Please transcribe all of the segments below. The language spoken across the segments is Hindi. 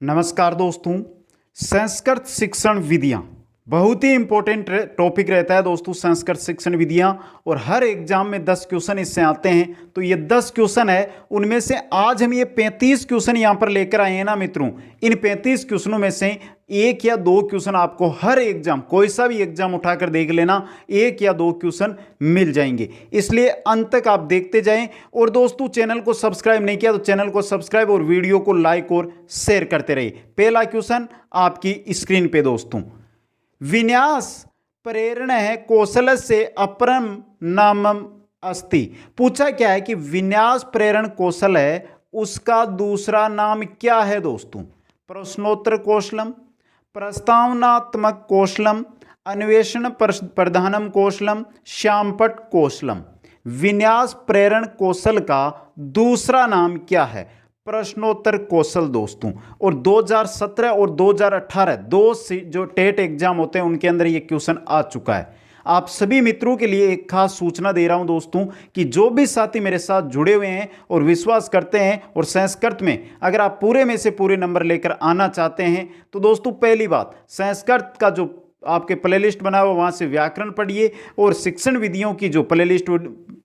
नमस्कार दोस्तों। संस्कृत शिक्षण विधियाँ बहुत ही इंपॉर्टेंट टॉपिक रहता है दोस्तों, संस्कृत शिक्षण विधियाँ। और हर एग्जाम में 10 क्वेश्चन इससे आते हैं। तो ये 10 क्वेश्चन है, उनमें से आज हम ये 35 क्वेश्चन यहाँ पर लेकर आए हैं ना मित्रों। इन 35 क्वेश्चनों में से एक या दो क्वेश्चन आपको हर एग्जाम, कोई सा भी एग्जाम उठाकर देख लेना, एक या दो क्वेश्चन मिल जाएंगे। इसलिए अंत तक आप देखते जाएं। और दोस्तों, चैनल को सब्सक्राइब नहीं किया तो चैनल को सब्सक्राइब और वीडियो को लाइक और शेयर करते रहिए। पहला क्वेश्चन आपकी स्क्रीन पे दोस्तों, विन्यास प्रेरण है कौशल से अपरम नामम अस्ति। पूछा क्या है कि विन्यास प्रेरण कौशल है, उसका दूसरा नाम क्या है दोस्तों? प्रश्नोत्तर कौशलम, प्रस्तावनात्मक कौशलम, अन्वेषण प्रधानम कौशलम, श्यामपट कौशलम। विन्यास प्रेरण कौशल का दूसरा नाम क्या है? प्रश्नोत्तर कौशल दोस्तों। और 2017 और 2018 दो जो टेट एग्जाम होते हैं उनके अंदर ये क्वेश्चन आ चुका है। आप सभी मित्रों के लिए एक खास सूचना दे रहा हूं दोस्तों कि जो भी साथी मेरे साथ जुड़े हुए हैं और विश्वास करते हैं और संस्कृत में अगर आप पूरे में से पूरे नंबर लेकर आना चाहते हैं तो दोस्तों, पहली बात, संस्कृत का जो आपके प्लेलिस्ट बना हुआ वहां से व्याकरण पढ़िए और शिक्षण विधियों की जो प्लेलिस्ट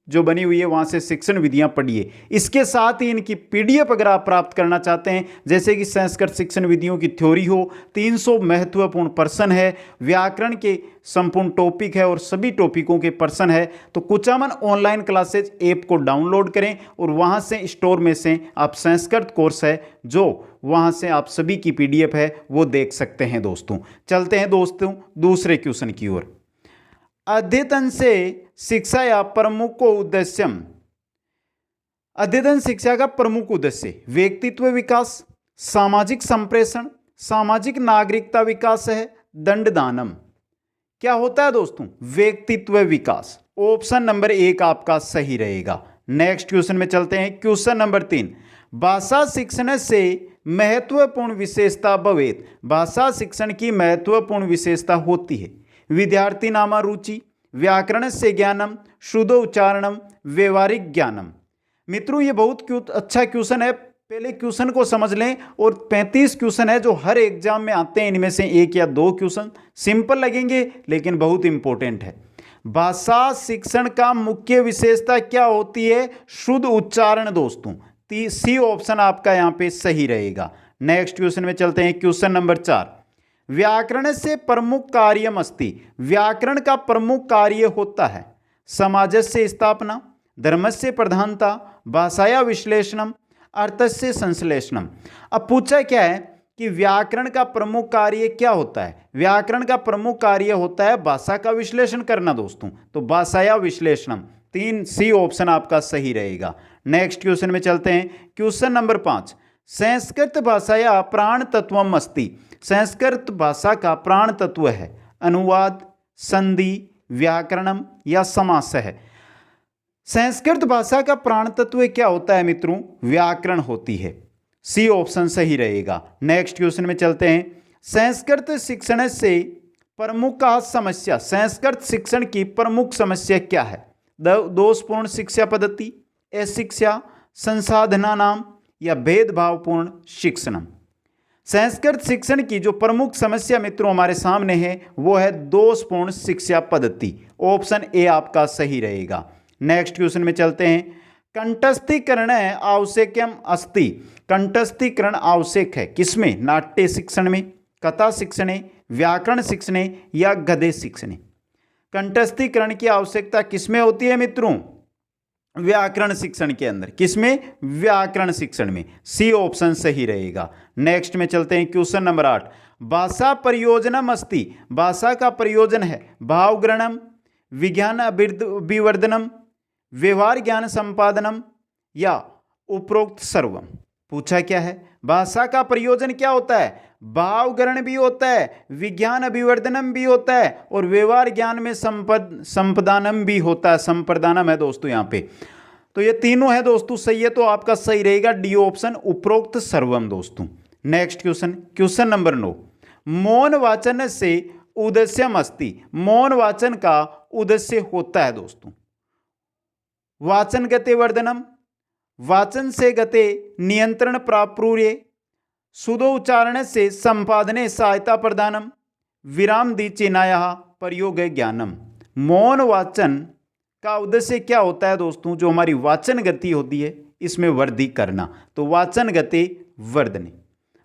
जो बनी हुई है वहां से शिक्षण विधियां पढ़िए। इसके साथ ही इनकी पीडीएफ अगर आप प्राप्त करना चाहते हैं, जैसे कि संस्कृत शिक्षण विधियों की थ्योरी हो, 300 महत्वपूर्ण प्रश्न है, व्याकरण के संपूर्ण टॉपिक है और सभी टॉपिकों के प्रश्न है, तो कुचामन ऑनलाइन क्लासेज ऐप को डाउनलोड करें और वहां से स्टोर में से आप संस्कृत कोर्स है जो वहां से आप सभी की पीडीएफ है वो देख सकते हैं दोस्तों। चलते हैं दोस्तों दूसरे क्वेश्चन की ओर। अध्ययन से शिक्षा या प्रमुख उद्देश्यम। अध्ययन शिक्षा का प्रमुख उद्देश्य व्यक्तित्व विकास, सामाजिक संप्रेषण, सामाजिक नागरिकता विकास है, दंडदानम। क्या होता है दोस्तों? व्यक्तित्व विकास। ऑप्शन नंबर 1 आपका सही रहेगा। नेक्स्ट क्वेश्चन में चलते हैं। क्वेश्चन नंबर 3, भाषा शिक्षण से महत्वपूर्ण विशेषता भवेत। भाषा शिक्षण की महत्वपूर्ण विशेषता होती है विद्यार्थी नामा रुचि, व्याकरण से ज्ञानम, शुद्ध उच्चारणम, व्यवहारिक ज्ञानम। मित्रों, ये बहुत अच्छा क्वेश्चन है। पहले क्वेश्चन को समझ लें। और 35 क्वेश्चन है जो हर एग्जाम में आते हैं, इनमें से एक या दो क्वेश्चन सिंपल लगेंगे लेकिन बहुत इंपॉर्टेंट है। भाषा शिक्षण का मुख्य विशेषता क्या होती है? शुद्ध उच्चारण दोस्तों। सी ऑप्शन आपका यहां पे सही रहेगा। नेक्स्ट क्वेश्चन में चलते हैं। क्वेश्चन नंबर 4, व्याकरण से प्रमुख कार्यम अस्ति। व्याकरण का प्रमुख कार्य होता है समाजस्य स्थापना, धर्मस्य प्रधानता, भाषाया विश्लेषणम, अर्थस्य संश्लेषणम। अब पूछा क्या है कि व्याकरण का प्रमुख कार्य क्या होता है? व्याकरण का प्रमुख कार्य होता है भाषा का विश्लेषण करना दोस्तों। तो भाषाया विश्लेषणम, 3 सी ऑप्शन आपका सही रहेगा। नेक्स्ट क्वेश्चन में चलते हैं। क्वेश्चन नंबर 5, संस्कृत भाषाया प्राण तत्वम अस्ति। संस्कृत भाषा का प्राण तत्व है अनुवाद, संधि, व्याकरणम या समास है। संस्कृत भाषा का प्राण तत्व क्या होता है मित्रों? व्याकरण होती है। सी ऑप्शन सही रहेगा। नेक्स्ट क्वेश्चन में चलते हैं। संस्कृत शिक्षण से प्रमुख समस्या। संस्कृत शिक्षण की प्रमुख समस्या क्या है? दोषपूर्ण शिक्षा पद्धति, अशिक्षा, संसाधना नाम या भेदभावपूर्ण शिक्षणम। संस्कृत शिक्षण की जो प्रमुख समस्या मित्रों हमारे सामने है वो है दोषपूर्ण शिक्षा पद्धति। ऑप्शन ए आपका सही रहेगा। नेक्स्ट क्वेश्चन में चलते हैं। कंठस्थीकरण आवश्यकम अस्ति। कंठस्थीकरण आवश्यक है किसमें? नाट्य शिक्षण में, कथा शिक्षण, व्याकरण शिक्षण या गद्य शिक्षण। कंठस्थीकरण की आवश्यकता किसमें होती है मित्रों? व्याकरण शिक्षण के अंदर। किसमें? व्याकरण शिक्षण में। सी ऑप्शन सही रहेगा। नेक्स्ट में चलते हैं। क्वेश्चन नंबर 8, भाषा प्रयोजनम अस्ति। भाषा का प्रयोजन है भावग्रहणम, विज्ञान अभिवर्धनम, व्यवहार ज्ञान संपादनम या उपरोक्त सर्वम। पूछा क्या है? भाषा का प्रयोजन क्या होता है? भावग्रहण भी होता है, विज्ञान अभिवर्धनम भी होता है और व्यवहार ज्ञान में संपदानम भी होता है। संप्रदानम है दोस्तों यहाँ पे। तो ये तीनों है दोस्तों सही है, तो आपका सही रहेगा डी ऑप्शन, उपरोक्त सर्वम दोस्तों। नेक्स्ट क्वेश्चन, क्वेश्चन नंबर 9, मौन वाचन से उद्देश्यम अस्ति। मौन वाचन का उद्देश्य होता है दोस्तों वाचन गति वर्धनम, वाचन से गते नियंत्रण प्राप्रूर्य, सुदोच्चारण से संपादने सहायता प्रदानम विराम दी चिनाया प्रयोग ज्ञानम। मौन वाचन का उद्देश्य क्या होता है दोस्तों? जो हमारी वाचन गति होती है इसमें वृद्धि करना, तो वाचन गति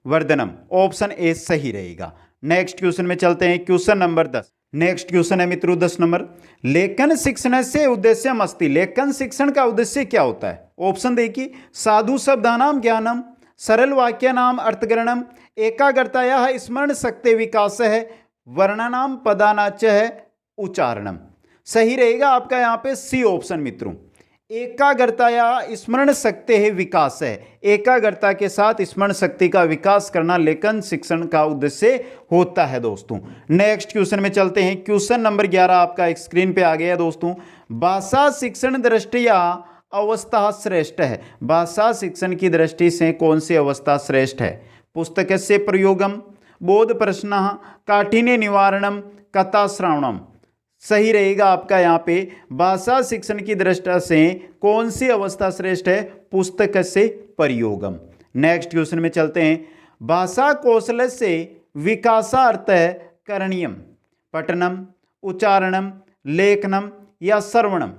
वर्धनम, ऑप्शन ए सही रहेगा। नेक्स्ट क्वेश्चन में चलते हैं, क्वेश्चन नंबर 10। नेक्स्ट क्वेश्चन है मित्रों 10 नंबर, लेखन शिक्षण से उद्देश्य मस्ती। लेखन शिक्षण का उद्देश्य क्या होता है? ऑप्शन देखिए, साधु शब्दानाम ज्ञानम, सरल वाक्य नाम अर्थग्रहणम, एकाग्रताया स्मरण शक्ति विकास है, वर्णनाम पदानाच है, उच्चारणम। सही रहेगा आपका यहाँ पे सी ऑप्शन मित्रों, एकाग्रताया स्मरण शक्ति है विकास है। एकाग्रता के साथ स्मरण शक्ति का विकास करना लेखन शिक्षण का उद्देश्य होता है दोस्तों। नेक्स्ट क्वेश्चन में चलते हैं, क्वेश्चन नंबर 11 आपका एक स्क्रीन पे आ गया दोस्तों। भाषा शिक्षण दृष्टिया अवस्था श्रेष्ठ है। भाषा शिक्षण की दृष्टि से कौन सी अवस्था श्रेष्ठ है? पुस्तक से प्रयोगम, बोध प्रश्न, काठिन्य निवारणम, कथा श्रवणम। सही रहेगा आपका यहाँ पे भाषा शिक्षण की दृष्टि से कौन सी अवस्था श्रेष्ठ है? पुस्तक से प्रयोगम। नेक्स्ट क्वेश्चन में चलते हैं, भाषा कौशल से विकासार्थ करणीयम, पठनम, उच्चारणम, लेखनम या श्रवणम।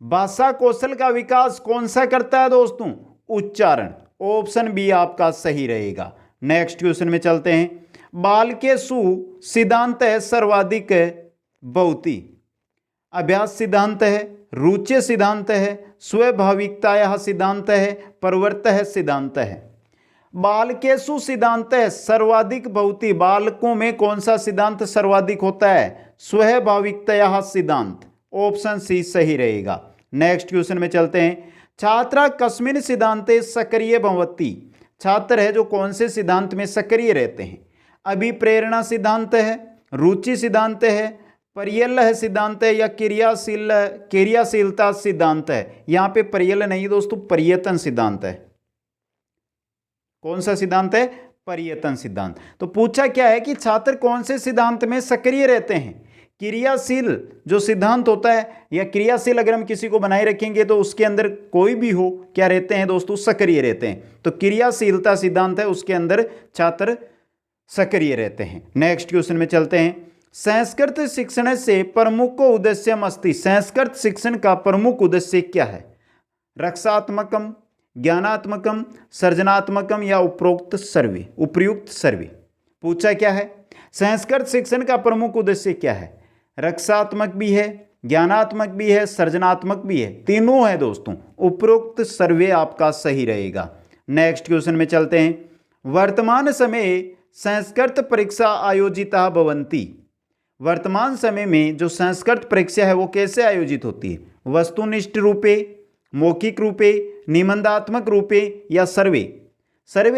भाषा कौशल का विकास कौन सा करता है दोस्तों? उच्चारण। ऑप्शन बी आपका सही रहेगा। नेक्स्ट क्वेश्चन में चलते हैं, बाल के सु सिद्धांत है सर्वाधिक बहुति, अभ्यास सिद्धांत है, रुचि सिद्धांत है, स्वाभाविकता सिद्धांत है, प्रवृत्त सिद्धांत है। बाल के सु सिद्धांत है सर्वाधिक बहुति, बालकों में कौन सा सिद्धांत सर्वाधिक होता है? स्वाभाविकता सिद्धांत। ऑप्शन सी सही रहेगा। नेक्स्ट क्वेश्चन में चलते हैं, छात्रा कस्मिन सिद्धांते सक्रिय भवति। छात्र है जो कौन से सिद्धांत में सक्रिय रहते हैं? अभिप्रेरणा सिद्धांत है, रुचि सिद्धांत है, पर्यल्य सिद्धांत है या क्रियाशीलता सिद्धांत है। यहाँ पे पर्यल्य नहीं दोस्तों, पर्यतन सिद्धांत है। कौन सा सिद्धांत है? पर्यतन सिद्धांत। तो पूछा क्या है कि छात्र कौन से सिद्धांत में सक्रिय रहते हैं? क्रियाशील जो सिद्धांत होता है या क्रियाशील अगर हम किसी को बनाए रखेंगे तो उसके अंदर कोई भी हो क्या रहते हैं दोस्तों? सक्रिय रहते हैं। तो क्रियाशीलता सिद्धांत है उसके अंदर छात्र सक्रिय रहते हैं। नेक्स्ट क्वेश्चन में चलते हैं, संस्कृत शिक्षण से प्रमुख उद्देश्य मस्ती। संस्कृत शिक्षण का प्रमुख उद्देश्य क्या है? रक्षात्मकम, ज्ञानात्मकम, सृजनात्मकम या उपरोक्त सर्वे। पूछा क्या है? संस्कृत शिक्षण का प्रमुख उद्देश्य क्या है? रक्षात्मक भी है, ज्ञानात्मक भी है, सृजनात्मक भी है, तीनों है दोस्तों। उपरोक्त सर्वे आपका सही रहेगा। नेक्स्ट क्वेश्चन में चलते हैं, वर्तमान समय संस्कृत परीक्षा आयोजिता भवन्ति। वर्तमान समय में जो संस्कृत परीक्षा है वो कैसे आयोजित होती है? वस्तुनिष्ठ रूपे, मौखिक रूपे, निबंधात्मक रूपे या सर्वे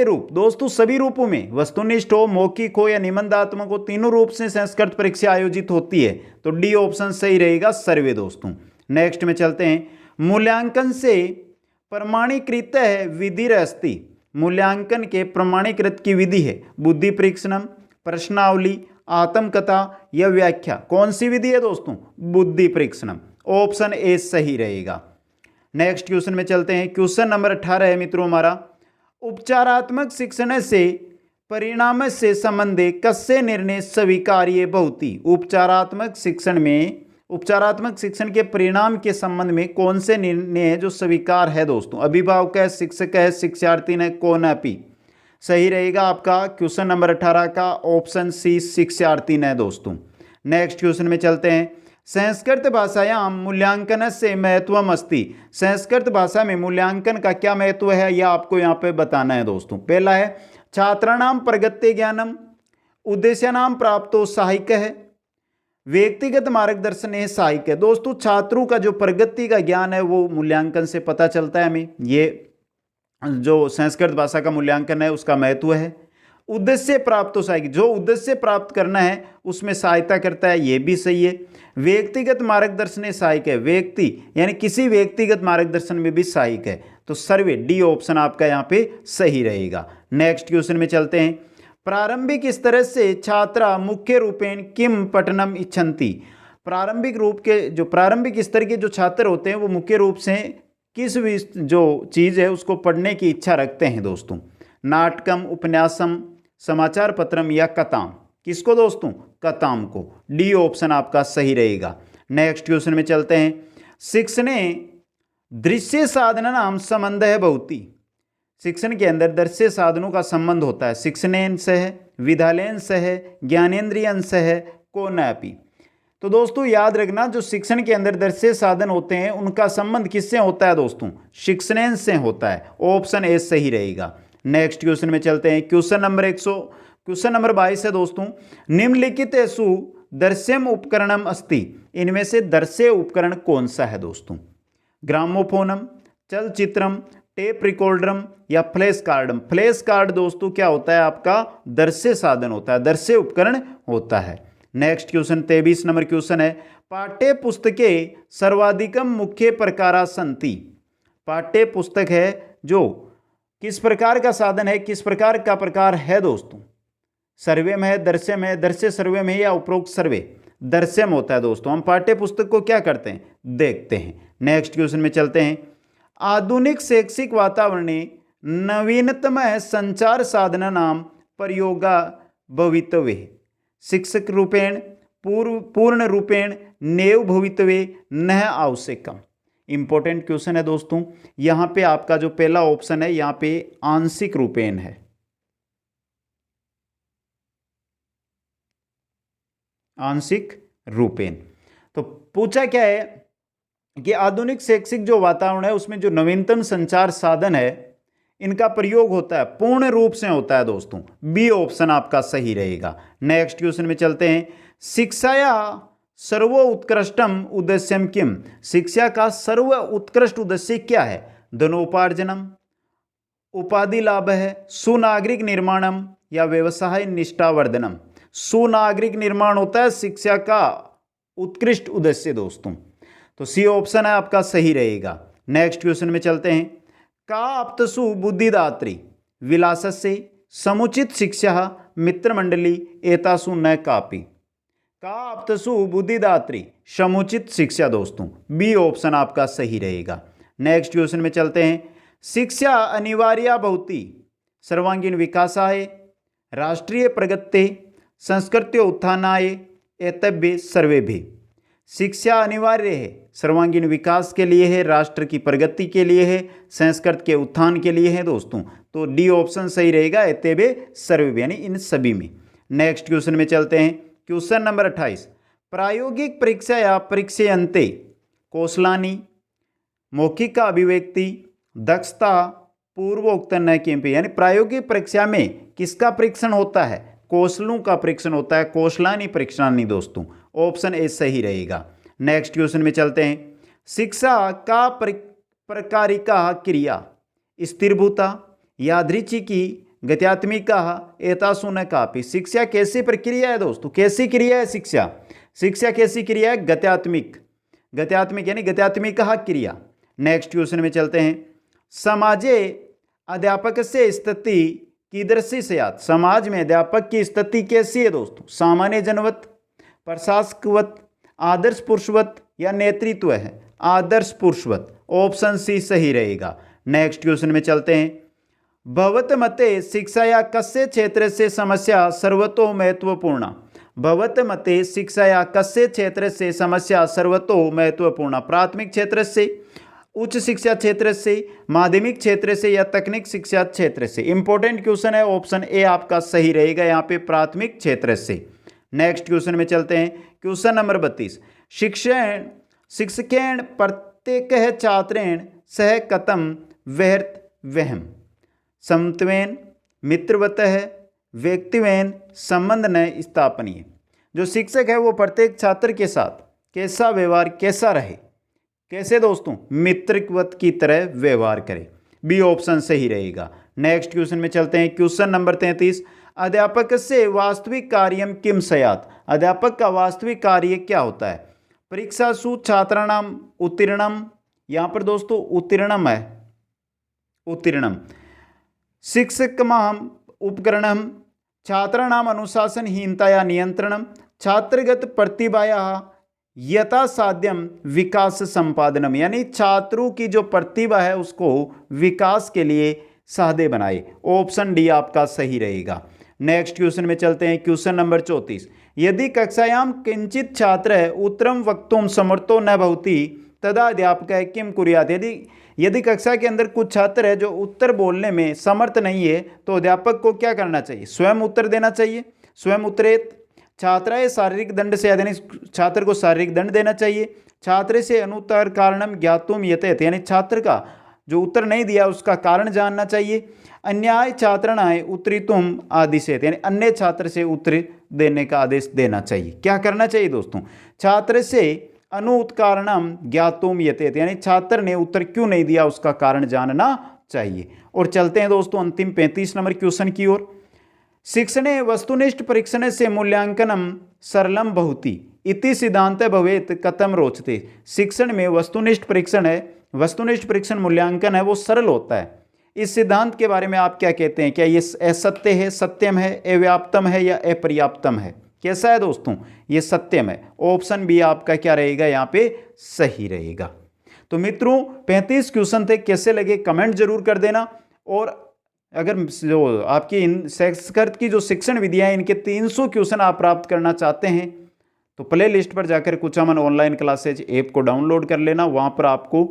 रूप। दोस्तों सभी रूपों में, वस्तुनिष्ठ हो, मौखिक हो या निबंधात्मक हो, तीनों रूप से संस्कृत परीक्षा आयोजित होती है। तो डी ऑप्शन सही रहेगा, सर्वे दोस्तों। नेक्स्ट में चलते हैं, मूल्यांकन से प्रमाणीकृत है विधि अस्ति। मूल्यांकन के प्रमाणीकृत की विधि है बुद्धि परीक्षणम, प्रश्नावली, आत्मकथा या व्याख्या। कौन सी विधि है दोस्तों? बुद्धि परीक्षणम। ऑप्शन ए सही रहेगा। नेक्स्ट क्वेश्चन में चलते हैं, क्वेश्चन नंबर 18 है मित्रों हमारा, उपचारात्मक शिक्षण से परिणाम से संबंधे कस्य निर्णय स्वीकार्य बहुति। उपचारात्मक शिक्षण के परिणाम के संबंध में कौन से निर्णय जो स्वीकार है दोस्तों? अभिभावक है, शिक्षक है, शिक्षार्थी ने, कौन अपि। सही रहेगा आपका क्वेश्चन नंबर 18 का ऑप्शन सी, शिक्षार्थी ने दोस्तों। नेक्स्ट क्वेश्चन में चलते हैं, संस्कृत भाषायां मूल्यांकन से महत्वम अस्ति। संस्कृत भाषा में मूल्यांकन का क्या महत्व है यह आपको यहाँ पे बताना है दोस्तों। पहला है छात्राणाम प्रगति ज्ञानम, उद्देश्यानाम प्राप्तो सहायक है, व्यक्तिगत मार्गदर्शन है सहायक है। दोस्तों छात्रों का जो प्रगति का ज्ञान है वो मूल्यांकन से पता चलता है हमें। ये जो संस्कृत भाषा का मूल्यांकन है उसका महत्व है। उद्देश्य प्राप्त तो सहायक, जो उद्देश्य प्राप्त करना है उसमें सहायता करता है, ये भी सही है। व्यक्तिगत मार्गदर्शन सहायक है, व्यक्ति यानी किसी व्यक्तिगत मार्गदर्शन में भी सहायक है। तो सर्वे डी ऑप्शन आपका यहाँ पे सही रहेगा। नेक्स्ट क्वेश्चन में चलते हैं, प्रारंभिक स्तर से छात्रा मुख्य रूपेण किम पठनम इच्छन्ति। प्रारंभिक स्तर के जो छात्र होते हैं वो मुख्य रूप से किस जो चीज़ है उसको पढ़ने की इच्छा रखते हैं दोस्तों। नाटकम, उपन्यासम, समाचार पत्रम या कथाम। किसको दोस्तों? कथाम को। डी ऑप्शन आपका सही रहेगा। नेक्स्ट क्वेश्चन में चलते हैं। शिक्षणे दृश्य साधनानाम संबंध है बहुती। शिक्षण के अंदर दृश्य साधनों का संबंध होता है। शिक्षणेन सह, विद्यालयन सह, ज्ञानेन्द्रियन सह, को नपी। तो दोस्तों याद रखना, जो शिक्षण के अंदर दृश्य साधन होते हैं उनका संबंध किससे होता है दोस्तों? शिक्षणेन से होता है। ऑप्शन ए सही रहेगा। नेक्स्ट क्वेश्चन में चलते हैं। क्वेश्चन नंबर 22 है दोस्तों। निम्नलिखितेषु दृश्यम उपकरणम अस्ति। इनमें से दृश्य उपकरण कौन सा है दोस्तों? ग्रामोफोनम, चलचित्रम, टेप रिकॉर्डरम या फ्लैश कार्डम। फ्लैश कार्ड दोस्तों क्या होता है? आपका दृश्य साधन होता है, दृश्य उपकरण होता है। नेक्स्ट क्वेश्चन 23 नंबर क्वेश्चन है। पाठ्य पुस्तके सर्वाधिकम मुख्य प्रकारा संति। पाठ्य पुस्तक है जो किस प्रकार का साधन है, किस प्रकार का प्रकार है दोस्तों? सर्वे में है, दृश्यम है, दृश्य सर्वे में है या उपरोक्त सर्वे? दृश्यम होता है दोस्तों। हम पाठ्य पुस्तक को क्या करते हैं? देखते हैं। नेक्स्ट क्वेश्चन में चलते हैं। आधुनिक शैक्षिक वातावरणे नवीनतम संचार साधनानाम प्रयोगा भवितव्ये। शिक्षक रूपेण पूर्ण रूपेण नैव भवितव्ये न आवश्यकम। इंपॉर्टेंट क्वेश्चन है दोस्तों। यहां पे आपका जो पहला ऑप्शन है यहां पे आंशिक रूपेण है। आंशिक रूपेण। तो पूछा क्या है कि आधुनिक शैक्षिक जो वातावरण है उसमें जो नवीनतम संचार साधन है इनका प्रयोग होता है, पूर्ण रूप से होता है दोस्तों। बी ऑप्शन आपका सही रहेगा। नेक्स्ट क्वेश्चन में चलते हैं। शिक्षाया सर्व उत्कृष्टम उद्देश्यम किम। शिक्षा का सर्व उत्कृष्ट उद्देश्य क्या है? धनोपार्जनम, उपाधि लाभ है, सुनागरिक निर्माणम या व्यवसाय निष्ठावर्धनम। सुनागरिक निर्माण होता है शिक्षा का उत्कृष्ट उद्देश्य दोस्तों। तो सी ऑप्शन है आपका सही रहेगा। नेक्स्ट क्वेश्चन में चलते हैं। का आप्तसु बुद्धिदात्री विलासस्य समुचित शिक्षा मित्रमंडली एतासु न कापि। का आप्तसु बुद्धिदात्री समुचित शिक्षा दोस्तों। बी ऑप्शन आपका सही रहेगा। नेक्स्ट क्वेश्चन में चलते हैं। शिक्षा अनिवार्य भवति सर्वांगीण विकासाय, राष्ट्रीय प्रगति, संस्कृत्यो उत्थानाय एतभ्य सर्वेभ्य। शिक्षा अनिवार्य है, सर्वांगीण विकास के लिए है, राष्ट्र की प्रगति के लिए है, संस्कृत के उत्थान के लिए है दोस्तों। तो डी ऑप्शन सही रहेगा, एतभ्य सर्वेभ्य यानी इन सभी में। नेक्स्ट क्वेश्चन में चलते हैं। Question number 28। प्रायोगिक परीक्षा या परीक्षांते कौशलानि, मौखिक अभिव्यक्ति, दक्षता, पूर्वोक्त न किंपि। यानी प्रायोगिक परीक्षा में किसका परीक्षण होता है? कौशलों का परीक्षण होता है, कौशलानि परीक्षणानि दोस्तों। ऑप्शन ए सही रहेगा। नेक्स्ट क्वेश्चन में चलते हैं। शिक्षा का प्रकारिका क्रिया स्थिरभूता, यादृच्छिकी, गत्यात्मिका एतासु न कापि। शिक्षा कैसी प्रक्रिया है दोस्तों? कैसी क्रिया है शिक्षा? शिक्षा कैसी क्रिया है? गत्यात्मिक। गत्यात्मिक यानी गत्यात्मिका क्रिया। नेक्स्ट क्वेश्चन में चलते हैं। समाजे अध्यापक से स्थिति कीदृशी स्यात्। समाज में अध्यापक की स्थिति कैसी है दोस्तों? सामान्य जनवत, प्रशासकवत, आदर्श पुरुषवत या नेतृत्व है? आदर्श पुरुषवत। ऑप्शन सी सही रहेगा। नेक्स्ट क्वेश्चन में चलते हैं। भवत मते शिक्षा या कस्य क्षेत्र से समस्या सर्वतो महत्वपूर्ण। भवत मते शिक्षा या कस्य क्षेत्र से समस्या सर्वतो महत्वपूर्ण। प्राथमिक क्षेत्र से, उच्च शिक्षा क्षेत्र से, माध्यमिक क्षेत्र से या तकनीक शिक्षा क्षेत्र से। इंपॉर्टेंट क्वेश्चन है, ऑप्शन ए आपका सही रहेगा यहाँ पे, प्राथमिक क्षेत्र से। नेक्स्ट क्वेश्चन में चलते हैं। Question number 32। शिक्षकेण प्रत्येक छात्रेण सह कथम व्यर्थ वहम समत्वेन मित्रवतः व्यक्तिवेन संबंध न स्थापनीय। जो शिक्षक है वो प्रत्येक छात्र के साथ कैसा व्यवहार, कैसा रहे? कैसे दोस्तों? मित्रवत की तरह व्यवहार करे। बी ऑप्शन सही रहेगा। नेक्स्ट क्वेश्चन में चलते हैं। Question number 33। अध्यापक से वास्तविक कार्यम किम स्यात्। अध्यापक का वास्तविक कार्य क्या होता है? परीक्षासु छात्राणाम उत्तीर्णम, यहाँ पर दोस्तों उत्तीर्णम है, उत्तीर्णम। शिक्षकमाम उपकरणम, छात्राणाम अनुशासनहीनता या नियंत्रणम, छात्रगत प्रतिभाया यथासाध्यम विकास संपादनम। यानी छात्रों की जो प्रतिभा है उसको विकास के लिए सादे बनाए। ऑप्शन डी आपका सही रहेगा। नेक्स्ट क्वेश्चन में चलते हैं। Question number 34। यदि कक्षायां किंचित छात्र उत्तरम वक्तुम समर्थो न भवति तदा अध्यापकः किम कुर्यात्। यदि कक्षा के अंदर कुछ छात्र है जो उत्तर बोलने में समर्थ नहीं है तो अध्यापक को क्या करना चाहिए? स्वयं उत्तर देना चाहिए। स्वयं उत्तरेत। छात्राय शारीरिक दंड से, यानी छात्र को शारीरिक दंड देना चाहिए। छात्र से अनुत्तर कारणम ज्ञातुम यतेत, यानी छात्र का जो उत्तर नहीं दिया उसका कारण जानना चाहिए। अन्याय छात्रणाय उत्तरितुम आदिशेत, यानी अन्य छात्र से उत्तर देने का आदेश देना चाहिए। क्या करना चाहिए दोस्तों? छात्र से अनुत्कारणम ज्ञातुम यतेत, यानी छात्र ने उत्तर क्यों नहीं दिया उसका कारण जानना चाहिए। और चलते हैं दोस्तों अंतिम 35 नंबर क्वेश्चन की ओर। शिक्षणे वस्तुनिष्ठ परीक्षण से मूल्यांकनम सरलम भवति इति सिद्धांत भवेत कथम रोचते। शिक्षण में वस्तुनिष्ठ परीक्षण है, वस्तुनिष्ठ परीक्षण मूल्यांकन है, वो सरल होता है। इस सिद्धांत के बारे में आप क्या कहते हैं? क्या ये असत्य है, सत्यम है, अव्याप्तम है या अपर्याप्तम है? कैसा है दोस्तों? ये सत्यम है। ऑप्शन बी आपका क्या रहेगा यहाँ पे? सही रहेगा। तो मित्रों 35 क्वेश्चन थे, कैसे लगे कमेंट जरूर कर देना। और अगर जो आपकी इन संस्कृत की जो शिक्षण विधियां इनके 300 क्वेश्चन आप प्राप्त करना चाहते हैं तो प्ले लिस्ट पर जाकर कुचामन ऑनलाइन क्लासेज ऐप को डाउनलोड कर लेना। वहाँ पर आपको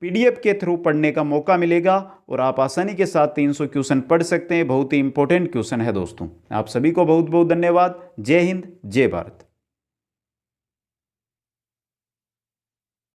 PDF के थ्रू पढ़ने का मौका मिलेगा और आप आसानी के साथ 300 क्वेश्चन पढ़ सकते हैं। बहुत ही इंपॉर्टेंट क्वेश्चन है दोस्तों। आप सभी को बहुत बहुत धन्यवाद। जय हिंद, जय भारत।